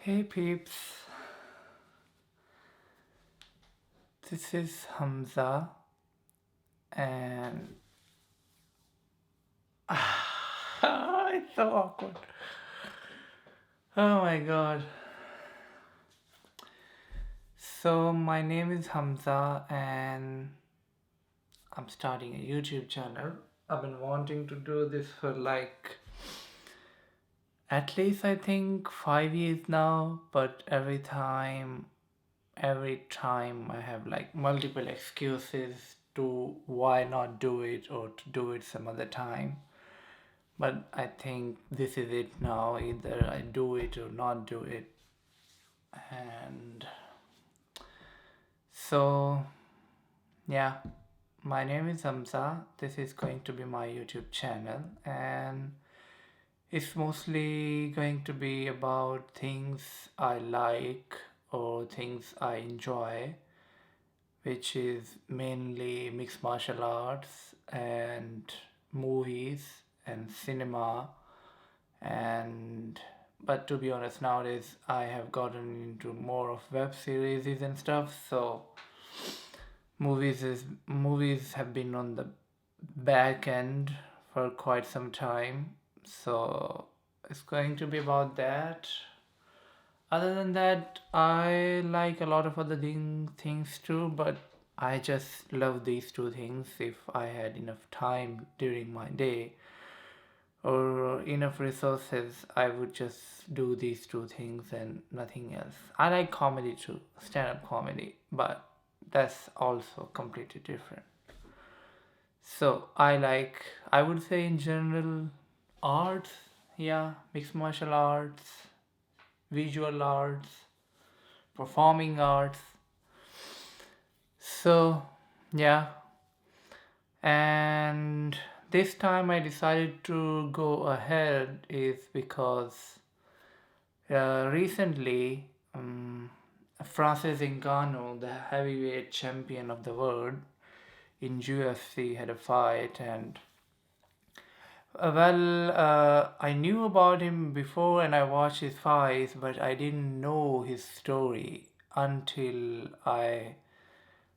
Hey peeps, this is Hamza and it's so awkward. Oh my god. So my name is Hamza and I'm starting a YouTube channel. I've been wanting to do this for like at least I think 5 years now, but every time I have like multiple excuses to why not do it or to do it some other time. But I think this is it now. Either I do it or not do it. And so, yeah, my name is Hamza. This is going to be my YouTube channel. And it's mostly going to be about things I like or things I enjoy, which is mainly mixed martial arts and movies and cinema. And but to be honest, nowadays I have gotten into more of web series and stuff. So movies have been on the back end for quite some time. So it's going to be about that. Other than that, I like a lot of other things too, but I just love these two things. If I had enough time during my day or enough resources, I would just do these two things and nothing else. I like comedy too, stand up comedy, but that's also completely different. So I would say in general, arts, yeah, mixed martial arts, visual arts, performing arts. So, yeah, and this time I decided to go ahead is because recently, Francis Ngannou, the heavyweight champion of the world in UFC, had a fight, and I knew about him before and I watched his fights, but I didn't know his story until I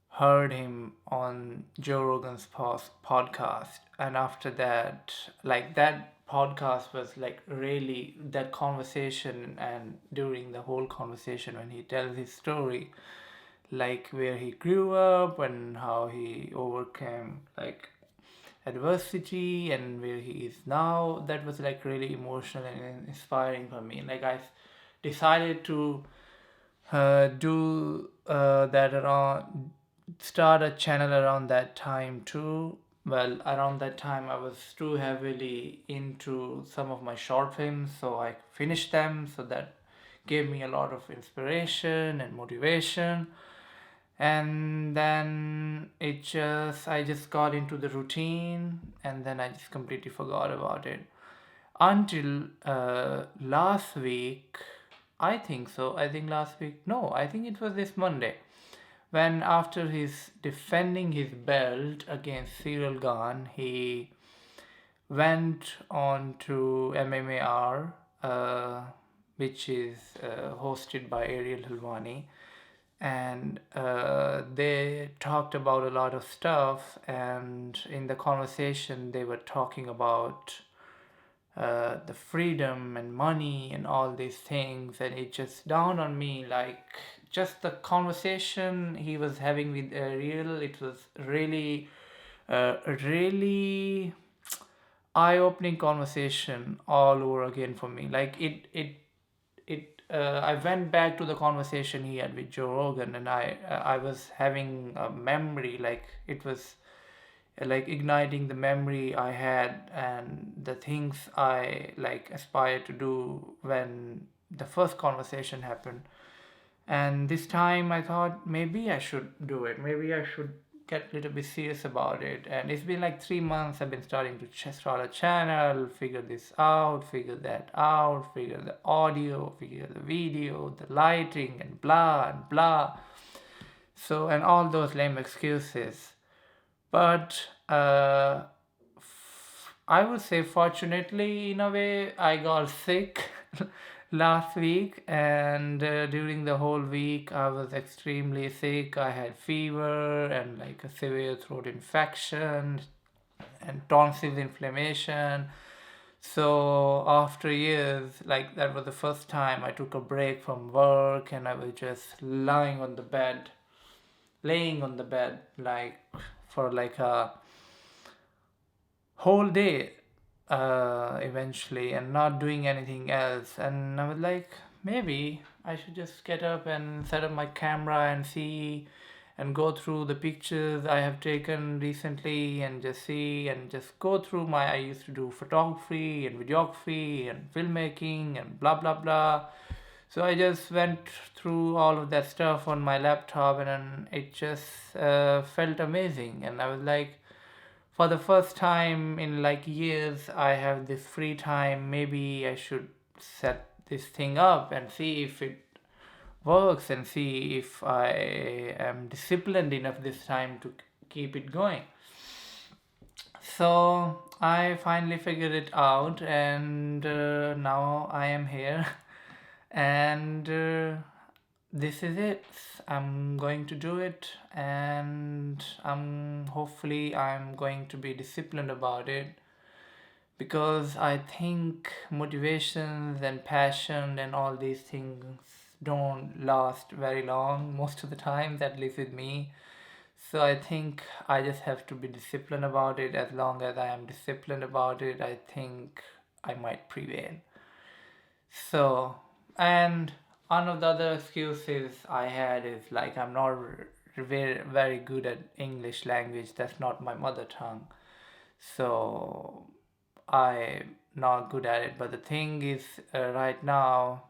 heard him on Joe Rogan's podcast. And after that, like that podcast was like really that conversation, and during the whole conversation, when he tells his story, like where he grew up and how he overcame like adversity and where he is now, that was like really emotional and inspiring for me. Like I decided to do that around start a channel around that time too. Well, around that time I was too heavily into some of my short films, so I finished them, so that gave me a lot of inspiration and motivation. And then I just got into the routine, and then I just completely forgot about it until last week. I think so. I think last week. No, I think it was this Monday when, after his defending his belt against Cyril Gahn, he went on to MMAR, which is hosted by Ariel Helwani, and they talked about a lot of stuff. And in the conversation, they were talking about the freedom and money and all these things, and it just dawned on me like just the conversation he was having with Ariel, it was really eye-opening conversation all over again for me. Like I went back to the conversation he had with Joe Rogan, and I was having a memory, like it was like igniting the memory I had and the things I like aspired to do when the first conversation happened. And this time I thought maybe I should do it. Maybe I should get a little bit serious about it. And it's been like 3 months I've been starting to start a channel, figure this out, figure that out, figure the audio, figure the video, the lighting, and blah and blah. So, and all those lame excuses. But I would say, fortunately, in a way, I got sick last week, and during the whole week I was extremely sick. I had fever and like a severe throat infection and tonsil inflammation. So after years, like that was the first time I took a break from work, and I was just laying on the bed like for like a whole day eventually, and not doing anything else. And I was like, maybe I should just get up and set up my camera and see and go through the pictures I have taken recently, and just see and just go through my. I used to do photography and videography and filmmaking and blah blah blah. So I just went through all of that stuff on my laptop, and then it just felt amazing. And I was like, for the first time in like years, I have this free time. Maybe I should set this thing up and see if it works, and see if I am disciplined enough this time to keep it going. So I finally figured it out, and now I am here. And this is it. I'm going to do it, and I'm going to be disciplined about it, because I think motivations and passion and all these things don't last very long most of the time, at least with me. So I think I just have to be disciplined about it. As long as I am disciplined about it, I think I might prevail. So, and one of the other excuses I had is like I'm not very good at English language. That's not my mother tongue. So I'm not good at it. But the thing is, right now,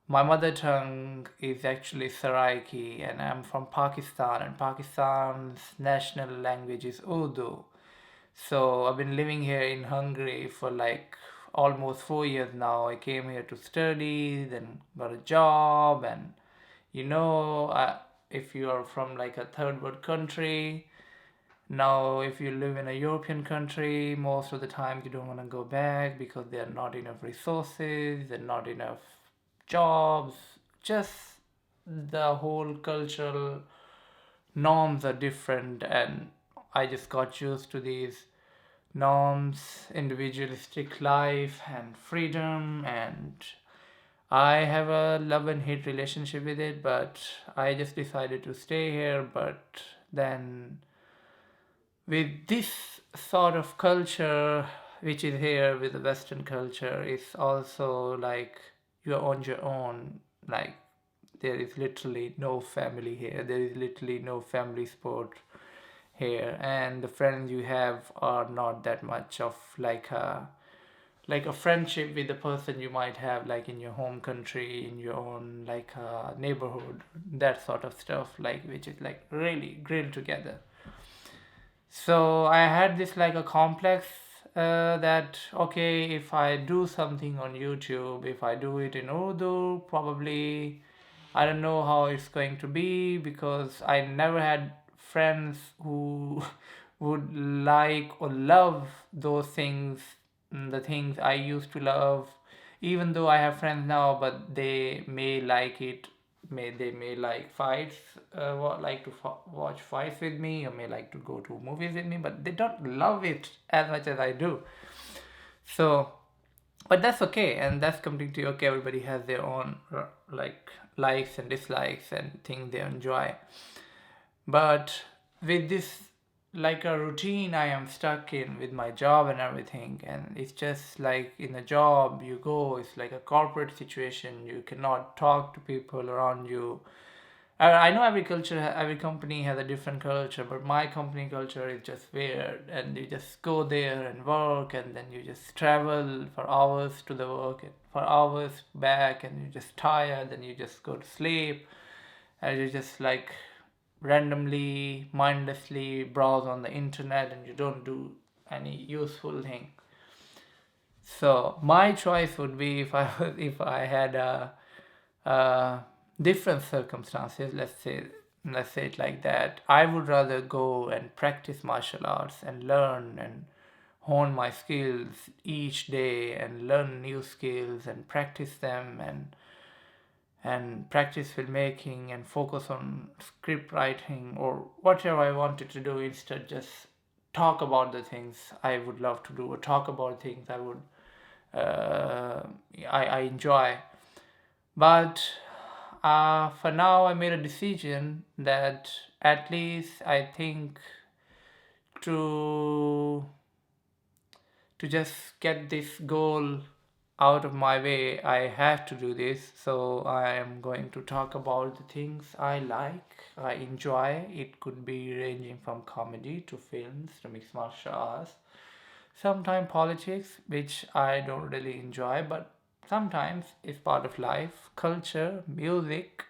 my mother tongue is actually Saraiki, and I'm from Pakistan, and Pakistan's national language is Urdu. So I've been living here in Hungary for like almost 4 years now. I came here to study, then got a job, and you know, if you are from like a third world country, now if you live in a European country, most of the time you don't want to go back because there are not enough resources and not enough jobs. Just the whole cultural norms are different, and I just got used to these norms, individualistic life, and freedom. And I have a love and hate relationship with it, but I just decided to stay here. But then, with this sort of culture, which is here with the Western culture, it's also like you're on your own. Like, there is literally no family here, there is literally no family support here, and the friends you have are not that much of like a friendship with the person you might have like in your home country, in your own like neighborhood, that sort of stuff, like which is like really grilled together. So I had this like a complex that okay, if I do something on YouTube, if I do it in Urdu, probably I don't know how it's going to be, because I never had friends who would like or love those things, the things I used to love. Even though I have friends now, but they may like it, may like fights, like to watch fights with me, or may like to go to movies with me, but they don't love it as much as I do. So, but that's okay, and that's completely okay. Everybody has their own like likes and dislikes and things they enjoy. But with this like a routine I am stuck in with my job and everything, and it's just like in a job you go, it's like a corporate situation. You cannot talk to people around you. I know every culture, every company has a different culture, but my company culture is just weird. And you just go there and work, and then you just travel for hours to the work and for hours back, and you're just tired, then you just go to sleep, and you just like randomly, mindlessly browse on the internet, and you don't do any useful thing. So my choice would be, if I was, if I had different circumstances, let's say it like that, I would rather go and practice martial arts and learn and hone my skills each day and learn new skills and practice them, and practice filmmaking and focus on script writing or whatever I wanted to do, instead just talk about the things I would love to do, or talk about things uh, I enjoy. But for now, I made a decision that at least I think to just get this goal out of my way, I have to do this. So I am going to talk about the things I like, I enjoy. It could be ranging from comedy to films to mixed martial arts. Sometimes politics, which I don't really enjoy, but sometimes it's part of life, culture, music,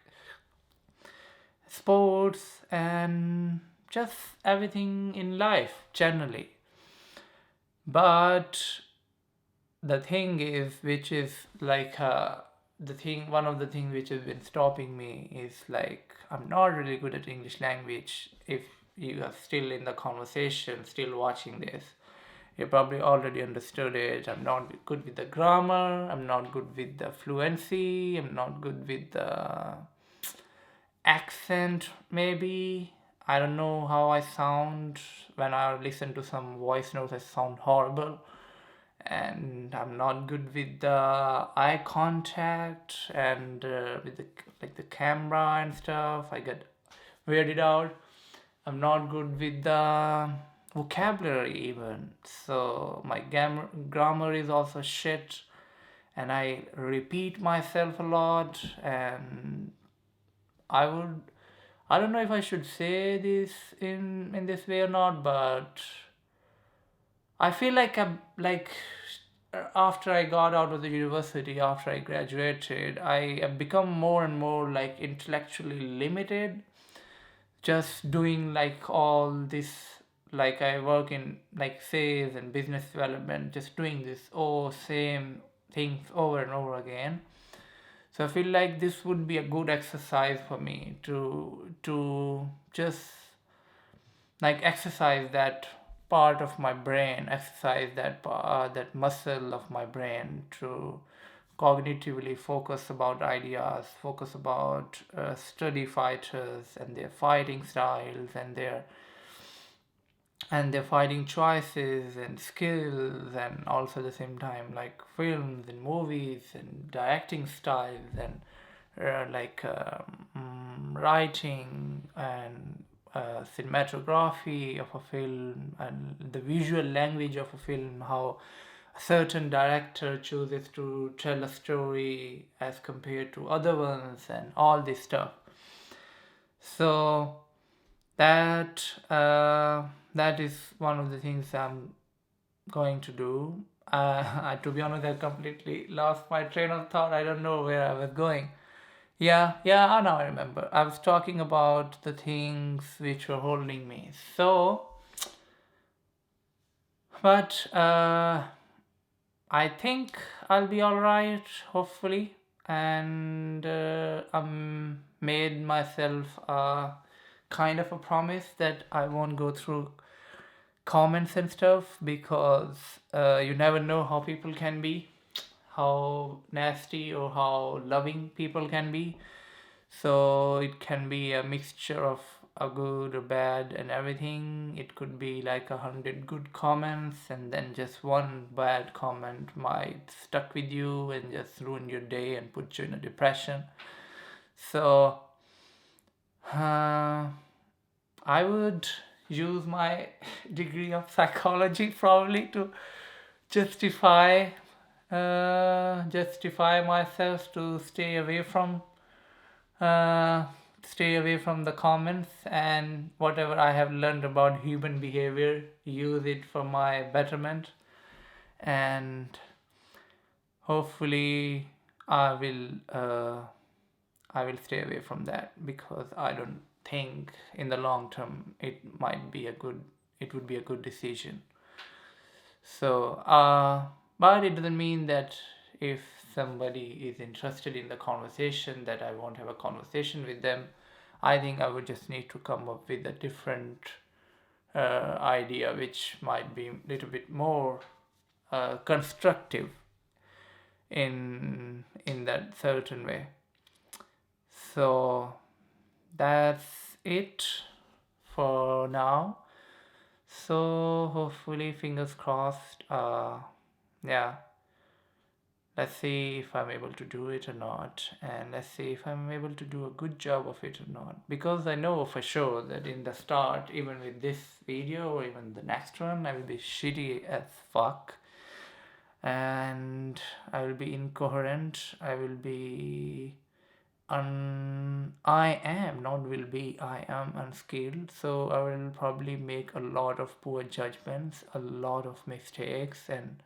sports, and just everything in life generally. But the thing is, which is like the thing, one of the things which has been stopping me is like I'm not really good at English language. If you are still in the conversation, still watching this, you probably already understood it. I'm not good with the grammar. I'm not good with the fluency. I'm not good with the accent, maybe. I don't know how I sound when I listen to some voice notes. I sound horrible, and I'm not good with the eye contact and with the like the camera and stuff. I get weirded out. I'm not good with the vocabulary even. So my grammar is also shit, and I repeat myself a lot. And I would, I don't know if I should say this in this way or not, but I feel like I'm like after I got out of the university, after I graduated, I have become more and more like intellectually limited, just doing like all this, like I work in like sales and business development, just doing this same things over and over again. So I feel like this would be a good exercise for me to just like exercise that part of my brain, exercise that muscle of my brain to cognitively focus about ideas, focus about study fighters and their fighting styles and their fighting choices and skills, and also at the same time like films and movies and directing styles and writing and cinematography of a film and the visual language of a film, how a certain director chooses to tell a story as compared to other ones, and all this stuff. So that that is one of the things I'm going to do. To be honest, I completely lost my train of thought. I don't know where I was going. Yeah, now I remember. I was talking about the things which were holding me. So, but I think I'll be alright, hopefully. And made myself a kind of a promise that I won't go through comments and stuff, because you never know how people can be, how nasty or how loving people can be. So it can be a mixture of a good or bad and everything. It could be like 100 good comments, and then just one bad comment might stuck with you and just ruin your day and put you in a depression. So uh, I would use my degree of psychology probably to justify justify myself to uh, stay away from the comments, and whatever I have learned about human behavior, use it for my betterment, and hopefully I will uh, I will stay away from that, because I don't think in the long term it would be a good decision. So, but it doesn't mean that if somebody is interested in the conversation that I won't have a conversation with them. I think I would just need to come up with a different idea which might be a little bit more constructive in that certain way. So that's it for now. So hopefully, fingers crossed. Yeah, let's see if I'm able to do it or not, and let's see if I'm able to do a good job of it or not. Because I know for sure that in the start, even with this video or even the next one, I will be shitty as fuck, and I will be incoherent. I will be I am, not will be, I am unskilled, so I will probably make a lot of poor judgments, a lot of mistakes, and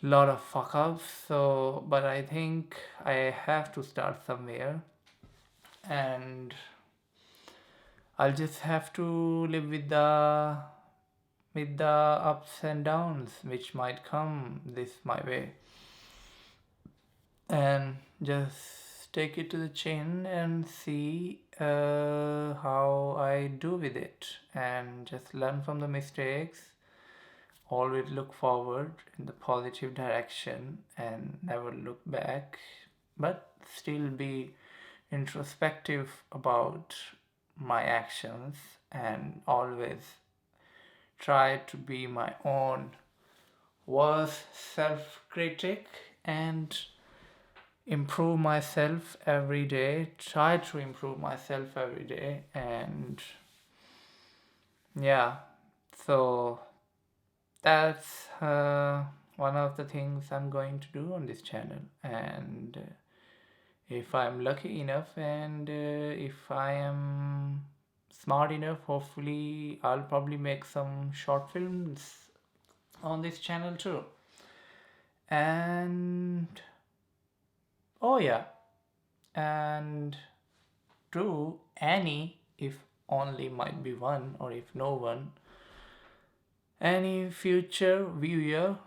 a lot of fuck ups. So, but I think I have to start somewhere, and I'll just have to live with the ups and downs which might come this my way, and just take it to the chin and see how I do with it, and just learn from the mistakes. Always look forward in the positive direction and never look back, but still be introspective about my actions, and always try to be my own worst self critic and improve myself every day, try to improve myself every day, and yeah, so that's one of the things I'm going to do on this channel. And if I'm lucky enough, and if I am smart enough, hopefully I'll probably make some short films on this channel too. And oh yeah, and to any, if only might be one, or if no one, any future viewer,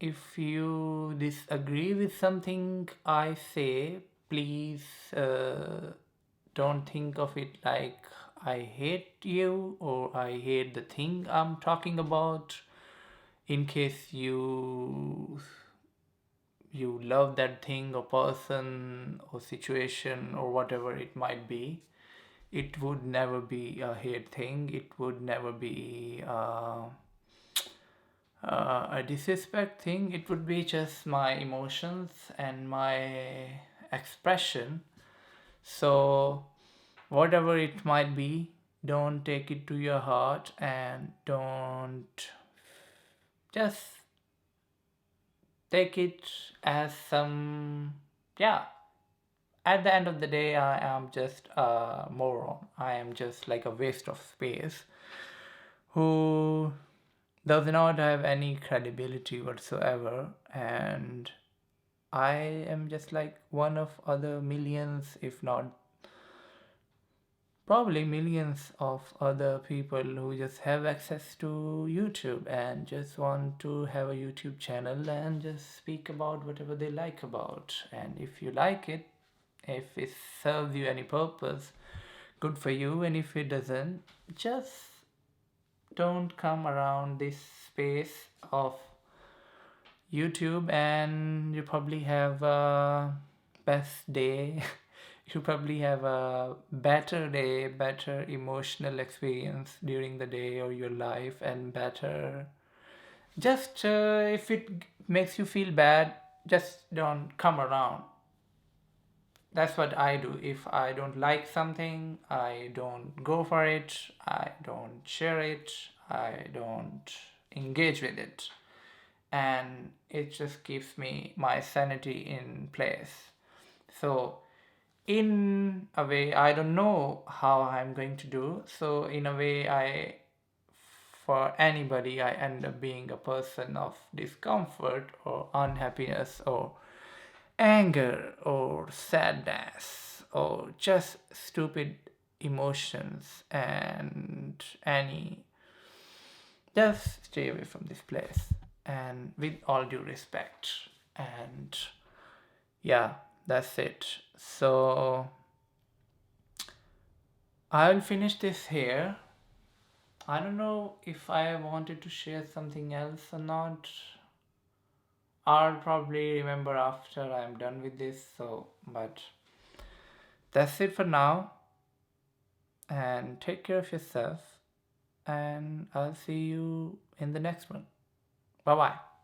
if you disagree with something I say, please don't think of it like I hate you or I hate the thing I'm talking about. In case you love that thing or person or situation or whatever it might be, it would never be a hate thing. It would never be a disrespect thing. It would be just my emotions and my expression. So, whatever it might be, don't take it to your heart, and don't just take it as some, yeah. At the end of the day, I am just a moron. I am just like a waste of space who does not have any credibility whatsoever, and I am just like one of other millions, if not probably millions of other people who just have access to YouTube and just want to have a YouTube channel and just speak about whatever they like about. And if you like it, if it serves you any purpose, good for you. And if it doesn't, just don't come around this space of YouTube, and you probably have a best day. You probably have a better day, better emotional experience during the day or your life, and better. Just if it makes you feel bad, just don't come around. That's what I do. If I don't like something, I don't go for it, I don't share it, I don't engage with it. And it just keeps me my sanity in place. So in a way, I don't know how I'm going to do. So in a way, for anybody, I end up being a person of discomfort or unhappiness or anger or sadness or just stupid emotions, and any, just stay away from this place, and with all due respect. And yeah, that's it. So I'll finish this here. I don't know if I wanted to share something else or not. I'll probably remember after I'm done with this. So, but that's it for now. And take care of yourself. And I'll see you in the next one. Bye bye.